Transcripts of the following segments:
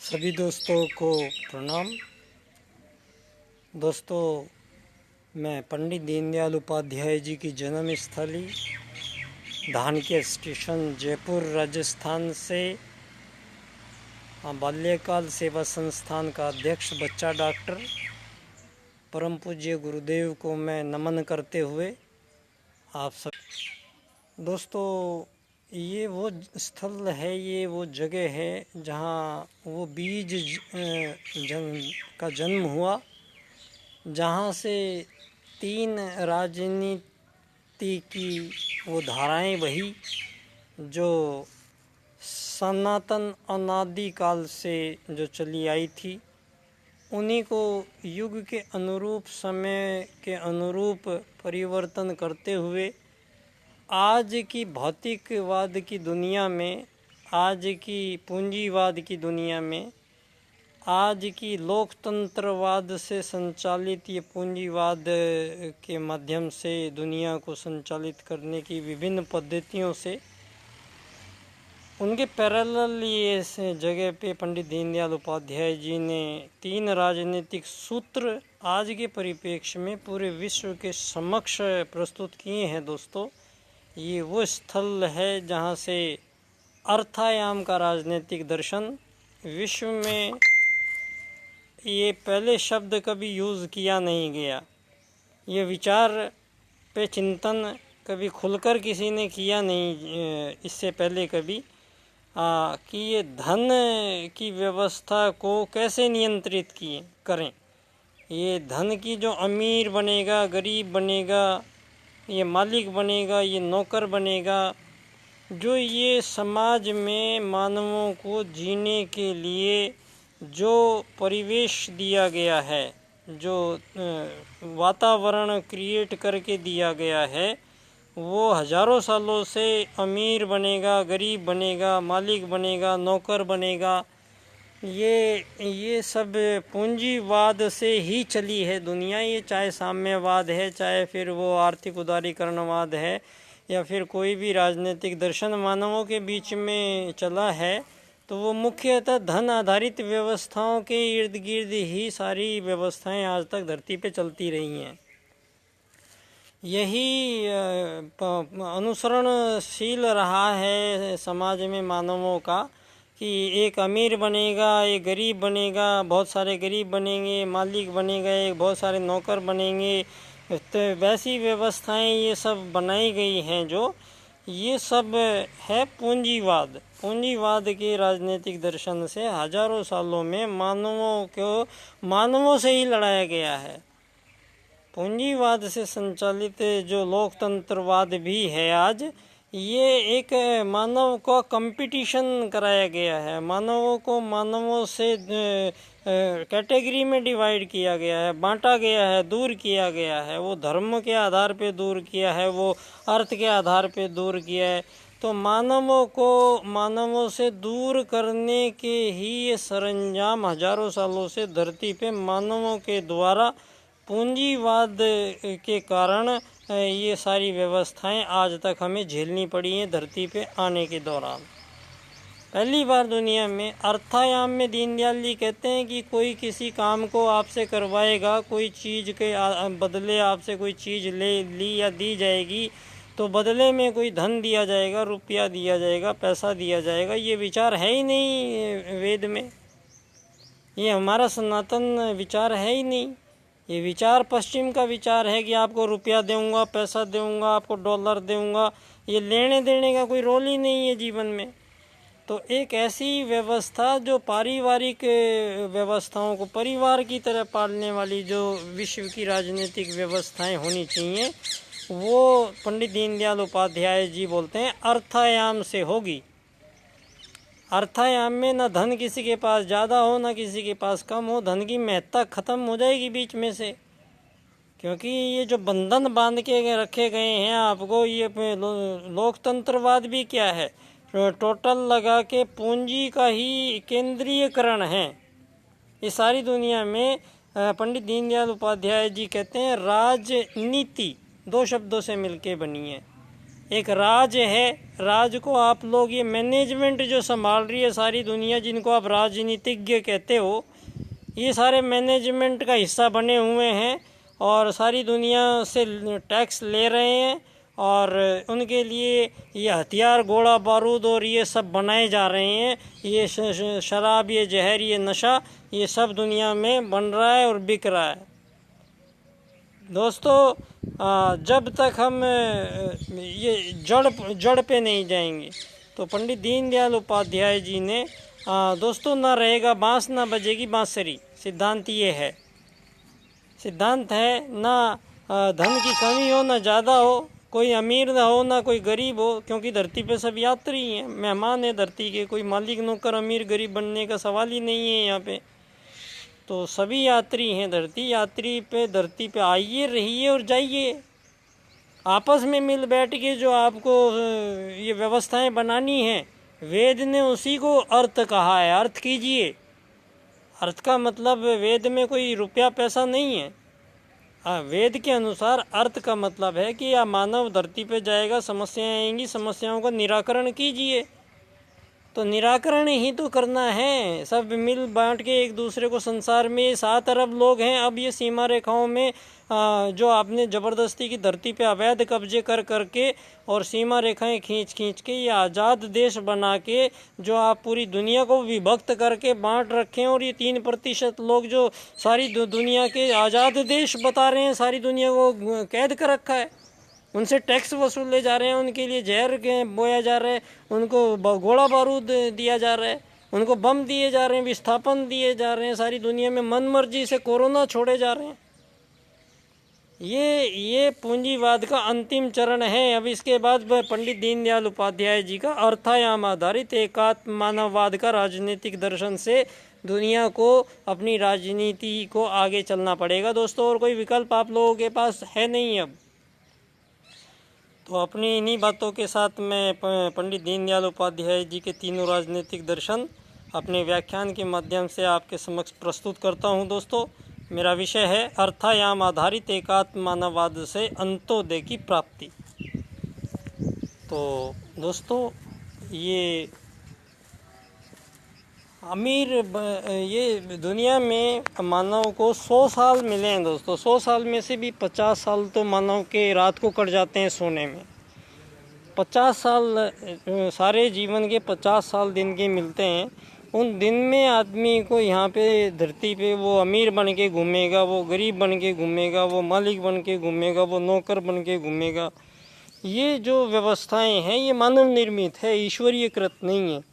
सभी दोस्तों को प्रणाम। दोस्तों, मैं पंडित दीनदयाल उपाध्याय जी की जन्म स्थली धानक्या स्टेशन जयपुर राजस्थान से बाल्यकाल सेवा संस्थान का अध्यक्ष बच्चा डॉक्टर परम पूज्य गुरुदेव को मैं नमन करते हुए आप सब दोस्तों, ये वो स्थल है, ये वो जगह है जहाँ वो बीज का जन्म हुआ, जहाँ से तीन राजनीति की वो धाराएं बही जो सनातन अनादिकाल से जो चली आई थी। उन्हीं को युग के अनुरूप, समय के अनुरूप परिवर्तन करते हुए आज की भौतिकवाद की दुनिया में, आज की पूंजीवाद की दुनिया में, आज की लोकतंत्रवाद से संचालित ये पूंजीवाद के माध्यम से दुनिया को संचालित करने की विभिन्न पद्धतियों से उनके पैरेलल ये जगह पे पंडित दीनदयाल उपाध्याय जी ने तीन राजनीतिक सूत्र आज के परिप्रेक्ष्य में पूरे विश्व के समक्ष प्रस्तुत किए हैं। दोस्तों, ये वो स्थल है जहाँ से अर्थायाम का राजनीतिक दर्शन विश्व में ये पहले शब्द कभी यूज़ किया नहीं गया। ये विचार पे चिंतन कभी खुलकर किसी ने किया नहीं इससे पहले कभी, कि ये धन की व्यवस्था को कैसे नियंत्रित करें। ये धन की जो अमीर बनेगा, गरीब बनेगा, ये मालिक बनेगा, ये नौकर बनेगा, जो ये समाज में मानवों को जीने के लिए जो परिवेश दिया गया है, जो वातावरण क्रिएट करके दिया गया है, वो हजारों सालों से अमीर बनेगा, गरीब बनेगा, मालिक बनेगा, नौकर बनेगा, ये सब पूंजीवाद से ही चली है दुनिया। ये चाहे साम्यवाद है, चाहे फिर वो आर्थिक उदारीकरणवाद है, या फिर कोई भी राजनीतिक दर्शन मानवों के बीच में चला है, तो वो मुख्यतः धन आधारित व्यवस्थाओं के इर्द गिर्द ही सारी व्यवस्थाएं आज तक धरती पे चलती रही हैं। यही अनुसरणशील रहा है समाज में मानवों का कि एक अमीर बनेगा, एक गरीब बनेगा, बहुत सारे गरीब बनेंगे, मालिक बनेगा, एक बहुत सारे नौकर बनेंगे। तो वैसी व्यवस्थाएं ये सब बनाई गई हैं, जो ये सब है पूंजीवाद। पूंजीवाद के राजनीतिक दर्शन से हजारों सालों में मानवों से ही लड़ाया गया है। पूंजीवाद से संचालित जो लोकतंत्रवाद भी है आज, ये एक मानव का कंपटीशन कराया गया है। मानवों को मानवों से कैटेगरी में डिवाइड किया गया है, बांटा गया है, दूर किया गया है। वो धर्म के आधार पे दूर किया है, वो अर्थ के आधार पे दूर किया है। तो मानवों को मानवों से दूर करने के ही ये सरंजाम हजारों सालों से धरती पे मानवों के द्वारा पूंजीवाद के कारण ये सारी व्यवस्थाएं आज तक हमें झेलनी पड़ी हैं धरती पे आने के दौरान। पहली बार दुनिया में अर्थायाम में दीनदयाल जी कहते हैं कि कोई किसी काम को आपसे करवाएगा, कोई चीज़ के बदले आपसे कोई चीज़ ली या दी जाएगी, तो बदले में कोई धन दिया जाएगा, रुपया दिया जाएगा, पैसा दिया जाएगा। ये विचार है ही नहीं वेद में, ये हमारा सनातन विचार है ही नहीं। ये विचार पश्चिम का विचार है कि आपको रुपया दूंगा, पैसा दूंगा, आपको डॉलर दूंगा। ये लेने देने का कोई रोल ही नहीं है जीवन में। तो एक ऐसी व्यवस्था जो पारिवारिक व्यवस्थाओं को परिवार की तरह पालने वाली जो विश्व की राजनीतिक व्यवस्थाएं होनी चाहिए, वो पंडित दीनदयाल उपाध्याय जी बोलते हैं अर्थायाम से होगी। अर्थायाम में न धन किसी के पास ज़्यादा हो, न किसी के पास कम हो। धन की महत्ता खत्म हो जाएगी बीच में से, क्योंकि ये जो बंधन बांध के रखे गए हैं आपको, ये लोकतंत्रवाद भी क्या है, टोटल लगा के पूंजी का ही केंद्रीयकरण है। ये सारी दुनिया में पंडित दीनदयाल उपाध्याय जी कहते हैं राजनीति दो शब्दों से मिलके बनी है। एक राज है, राज को आप लोग, ये मैनेजमेंट जो संभाल रही है सारी दुनिया, जिनको आप राजनीतिज्ञ कहते हो, ये सारे मैनेजमेंट का हिस्सा बने हुए हैं और सारी दुनिया से टैक्स ले रहे हैं और उनके लिए ये हथियार, गोला बारूद और ये सब बनाए जा रहे हैं। ये शराब, ये जहर, ये नशा, ये सब दुनिया में बन रहा है और बिक रहा है। दोस्तों, जब तक हम ये जड़ पे नहीं जाएंगे, तो पंडित दीनदयाल उपाध्याय जी ने दोस्तों, ना रहेगा बांस ना बजेगी बांसुरी, सिद्धांत ये है। सिद्धांत है ना धन की कमी हो ना ज़्यादा हो, कोई अमीर ना हो ना कोई गरीब हो, क्योंकि धरती पे सब यात्री हैं, मेहमान हैं धरती के। कोई मालिक नौकर अमीर गरीब बनने का सवाल ही नहीं है यहाँ पे। तो सभी यात्री हैं धरती पे आइए, रहिए और जाइए। आपस में मिल बैठ के जो आपको ये व्यवस्थाएं बनानी है, वेद ने उसी को अर्थ कहा है। अर्थ कीजिए। अर्थ का मतलब वेद में कोई रुपया पैसा नहीं है। वेद के अनुसार अर्थ का मतलब है कि यह मानव धरती पे जाएगा, समस्याएं आएंगी, समस्याओं का निराकरण कीजिए। तो निराकरण ही तो करना है, सब मिल बांट के एक दूसरे को। संसार में 7 अरब लोग हैं। अब ये सीमा रेखाओं में जो आपने ज़बरदस्ती की धरती पे अवैध कब्जे कर करके और सीमा रेखाएं खींच के ये आज़ाद देश बना के जो आप पूरी दुनिया को विभक्त करके बांट रखे हैं, और ये 3% लोग जो सारी दुनिया के आज़ाद देश बता रहे हैं, सारी दुनिया को कैद कर रखा है। उनसे टैक्स वसूले जा रहे हैं, उनके लिए जहर बोया जा रहा है, उनको गोला बारूद दिया जा रहा है, उनको बम दिए जा रहे हैं, विस्थापन दिए जा रहे हैं, सारी दुनिया में मनमर्जी से कोरोना छोड़े जा रहे हैं। ये पूंजीवाद का अंतिम चरण है। अब इसके बाद पंडित दीनदयाल उपाध्याय जी का अर्थायाम आधारित एकात्म मानववाद का राजनीतिक दर्शन से दुनिया को, अपनी राजनीति को आगे चलना पड़ेगा दोस्तों, और कोई विकल्प आप लोगों के पास है नहीं अब। तो अपनी इन्हीं बातों के साथ मैं पंडित दीनदयाल उपाध्याय जी के तीनों राजनीतिक दर्शन अपने व्याख्यान के माध्यम से आपके समक्ष प्रस्तुत करता हूं दोस्तों। मेरा विषय है अर्थायाम आधारित एकात्म मानववाद से अंत्योदय की प्राप्ति। तो दोस्तों, ये ये दुनिया में मानव को 100 साल मिले हैं दोस्तों। 100 साल में से भी 50 साल तो मानव के रात को कट जाते हैं सोने में। 50 साल, सारे जीवन के 50 साल दिन के मिलते हैं। उन दिन में आदमी को यहाँ पे धरती पे वो अमीर बन के घूमेगा, वो गरीब बन के घूमेगा, वो मालिक बन के घूमेगा, वो नौकर बन के घूमेगा। ये जो व्यवस्थाएं हैं ये मानव निर्मित है, ईश्वरीयकृत नहीं है।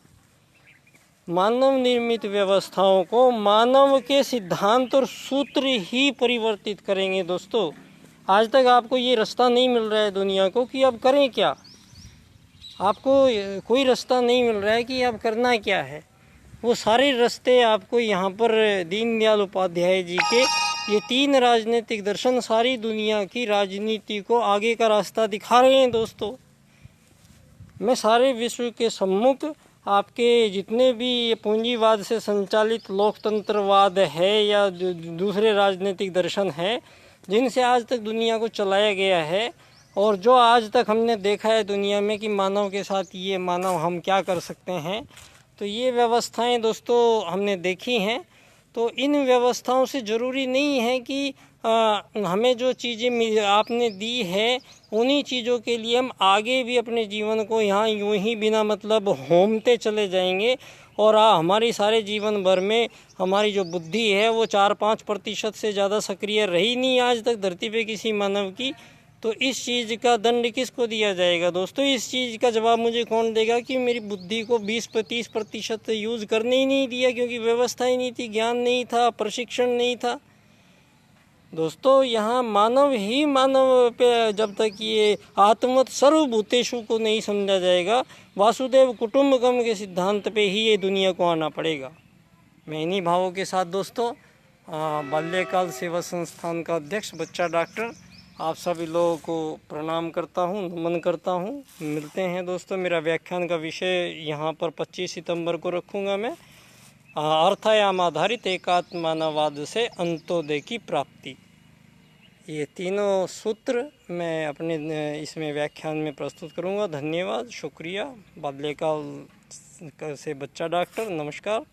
मानव निर्मित व्यवस्थाओं को मानव के सिद्धांत और सूत्र ही परिवर्तित करेंगे दोस्तों। आज तक आपको ये रास्ता नहीं मिल रहा है दुनिया को कि अब करें क्या। आपको कोई रास्ता नहीं मिल रहा है कि अब करना क्या है। वो सारे रास्ते आपको यहाँ पर दीनदयाल उपाध्याय जी के ये 3 राजनीतिक दर्शन सारी दुनिया की राजनीति को आगे का रास्ता दिखा रहे हैं दोस्तों। मैं सारे विश्व के सम्मुख आपके जितने भी ये पूंजीवाद से संचालित लोकतंत्रवाद है या दूसरे राजनीतिक दर्शन है, जिनसे आज तक दुनिया को चलाया गया है, और जो आज तक हमने देखा है दुनिया में कि मानव के साथ ये मानव हम क्या कर सकते हैं, तो ये व्यवस्थाएं दोस्तों हमने देखी हैं। तो इन व्यवस्थाओं से ज़रूरी नहीं है कि हमें जो चीज़ें आपने दी है उन्हीं चीज़ों के लिए हम आगे भी अपने जीवन को यहाँ यूं ही बिना मतलब होमते चले जाएंगे, और हमारी सारे जीवन भर में हमारी जो बुद्धि है वो 4-5% से ज़्यादा सक्रिय रही नहीं आज तक धरती पे किसी मानव की। तो इस चीज़ का दंड किसको दिया जाएगा दोस्तों? इस चीज़ का जवाब मुझे कौन देगा कि मेरी बुद्धि को 20-30% यूज़ करने ही नहीं दिया, क्योंकि व्यवस्था ही नहीं थी, ज्ञान नहीं था, प्रशिक्षण नहीं था। दोस्तों, यहाँ मानव ही मानव पे जब तक ये आत्मवत सर्वभूतेषु को नहीं समझा जाएगा, वासुदेव कुटुंबकम के सिद्धांत पे ही ये दुनिया को आना पड़ेगा। मैं इन्हीं भावों के साथ दोस्तों बाल्यकाल सेवा संस्थान का अध्यक्ष बच्चा डॉक्टर आप सभी लोगों को प्रणाम करता हूँ, नमन करता हूँ। मिलते हैं दोस्तों। मेरा व्याख्यान का विषय यहाँ पर 25 सितंबर को रखूँगा मैं, अर्थायाम आधारित एकात्म मानववाद से अंत्योदय की प्राप्ति। ये तीनों सूत्र मैं अपने इसमें व्याख्यान में प्रस्तुत करूँगा। धन्यवाद, शुक्रिया। बाल्यकाल से बच्चा डॉक्टर, नमस्कार।